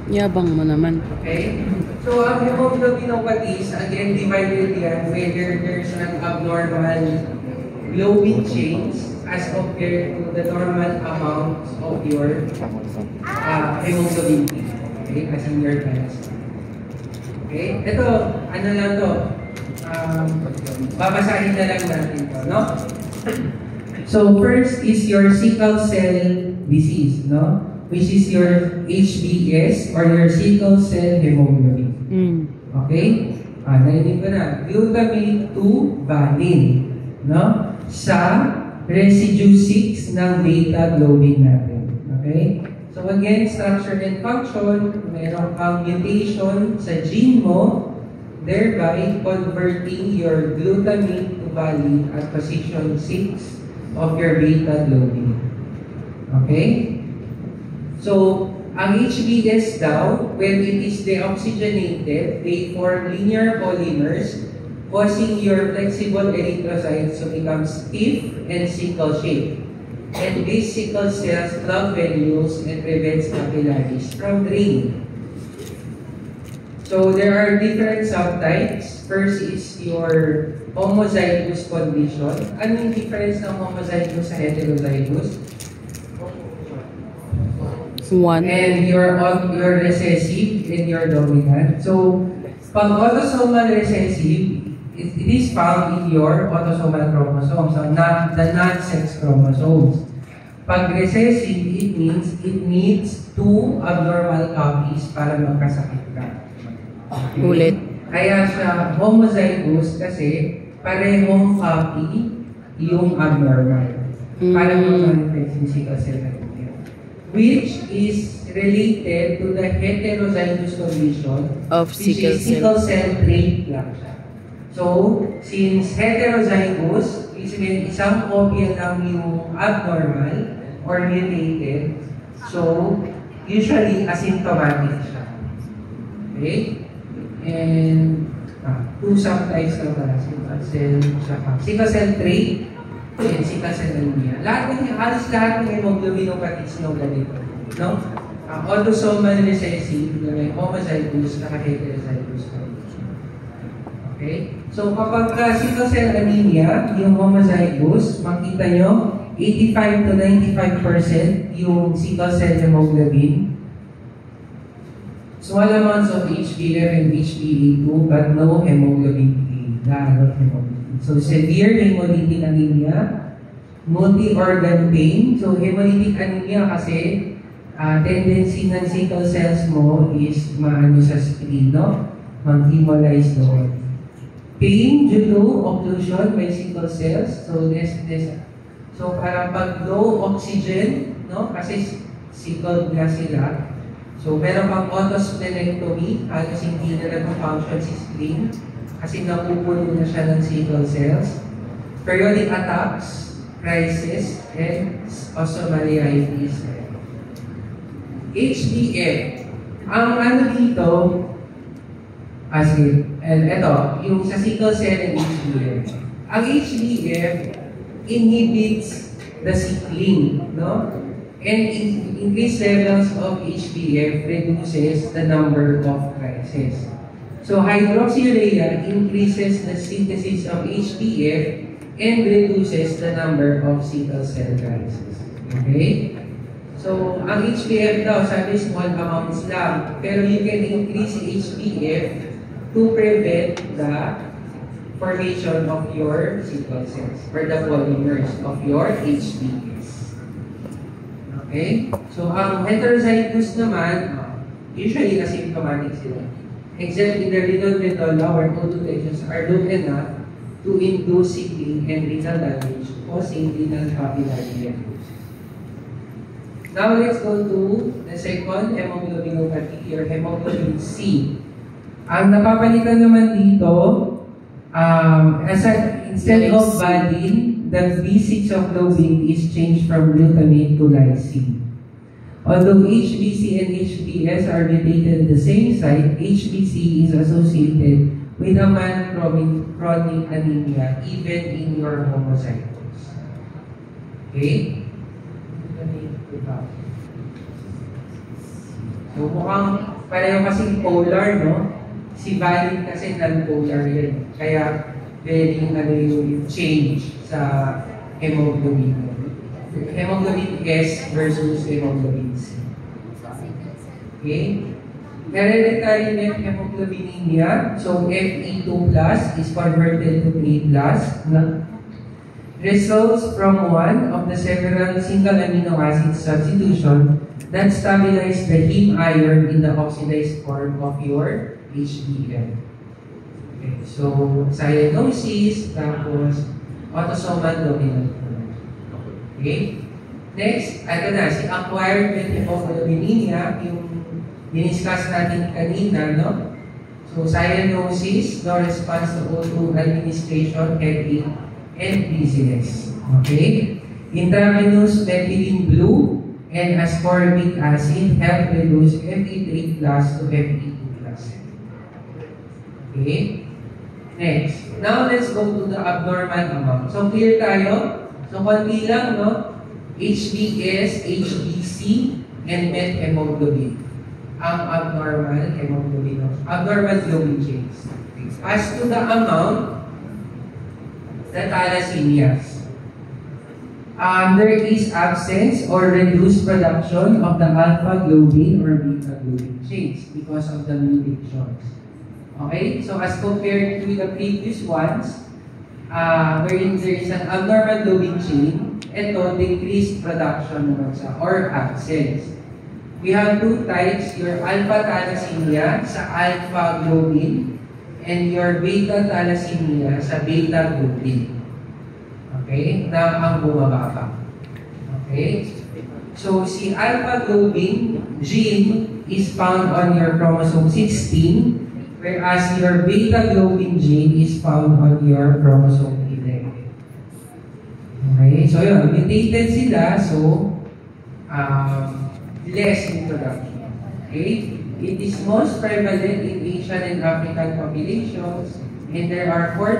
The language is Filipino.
Yabang mo naman. Okay? So, ang hemoglobinopathies, again, divided yan whether there's an abnormal glowing change as compared to the normal amount of your hemoglobin T. Okay? As in your blood. Okay? Ito, ano lang to? Babasahin na lang natin to, no? So, first is your sickle cell disease, no? Which is your HbS or your sickle cell hemoglobin. Okay? Narinig ko na. Glutamate 2 valine, no? Sa residue 6 ng beta globin natin. Okay? So again, structure and function, mayroon kang mutation sa gene mo, thereby converting your glutamate to valine at position 6 of your beta globin. Okay? So, ang HbS daw, when it is deoxygenated, they form linear polymers, causing your flexible erythrocytes to become stiff and sickle-shaped. And these sickle cells clog venules and prevents capillaries from draining. So, there are different subtypes. First is your homozygous condition. Ano yung difference ng homozygous sa heterozygous? One. And you're recessive and you're dominant. So, pag autosomal recessive, it is found in your autosomal chromosomes, so not the non-sex chromosomes. Pag recessive, it means it needs 2 abnormal copies para magkasakit ka. Okay? Ulit. Kaya siya homozygous kasi parehong copy yung abnormal. Para mag-manifest yung sickle cell anemia. Which is related to the heterozygous condition Of sickle which is sickle cell trait lang siya. So, since heterozygous, isang kopya lang yung abnormal or mutated, so, usually asymptomatic siya. Okay? And, 2 subtypes lang pala. Sickle cell trait, and sickle cell anemia. Halos lahat ng hemoglobinopathies ng ganito. No? Autosomal recessive, may homozygous, heterozygous. Okay? So, kapag sickle cell anemia, yung homozygous, makita nyo, 85 to 95% yung sickle cell hemoglobin. Small amounts of HbF and HbA2, but no hemoglobin A. Not hemoglobin. So, severe hemolytic anemia, multi-organ pain. So, hemolytic anemia kasi tendency ng sickle cells mo is maano sa spleen, no? Mag-hemolyze doon. Pain due to occlusion by sickle cells. So, so parang pag low oxygen, no? Kasi sickle nga sila. So, meron pang autosplenectomy, halos hindi na nag-function si spleen. Kasi napupuno na siya ng sickle cells. Periodic attacks, crisis, and ostomyelitis. HbF. Ang ano dito, sige, and ito, yung sa sickle cell and HbF. Ang HbF inhibits the sickling, no? And increased levels of HbF reduces the number of crises. So, hydroxyurea increases the synthesis of HbF and reduces the number of sickle cell crises. Okay? So, ang HbF daw, sabi small amounts lang. Pero you can increase HbF to prevent the formation of your sickle cells or the polymers of your HbS. Okay? So, ang heterozygous naman, usually asymptomatic sila. Except in the renal medulla where O2 lesions are low enough to induce sickling and renal damage, causing renal capillary leakage. Now let's go to the second hemoglobinopathy or hemoglobin C. Ang napapalitan naman dito, instead of valine, the B6 of globin is changed from glutamate to lysine. Although HbC and HbS are mutated at the same site, HbC is associated with a chronic anemia even in your homozygous. Okay? So mukhang pareho kasing polar, no? Si valine kasi non-polar yan. Kaya very yung change sa hemoglobin. Hemoglobin S versus hemoglobin C. Okay? Hereditary methemoglobinemia, so Fe2 plus is converted to A plus, results from one of the several single amino acid substitution that stabilize the heme iron in the oxidized form of your HbF. Okay, so cyanosis, tapos autosomal dominant. Okay? Next, ito na, si acquired methemoglobinemia, yung diniscuss natin kanina, no? So, cyanosis, no response to O2 administration, headache, and dizziness. Okay? Intravenous methylene blue and ascorbic acid help reduce Fe3 plus to Fe2 plus. Okay? Next. Now, let's go to the abnormal amount. So, clear tayo? So, konti lang, no? HbS, HbC, and methemoglobin. Ang abnormal hemoglobin, abnormal globin chains. As to the amount, the thalassemias. There is absence or reduced production of the alpha globin or beta globin chains because of the mutations. Okay, so as compared to the previous ones, wherein there is an abnormal globin chain, ito decreased production naman sa or absence. We have two types, your alpha thalassemia sa alpha globin and your beta thalassemia sa beta globin. Okay? Na ang bumababa. Okay? So, si alpha globin gene is found on your chromosome 16, whereas your beta globin gene is found on your chromosome 11. Okay? So, yun. Mutated sila, so, less in production. Okay? It is most prevalent in Asian and African populations, and there are 4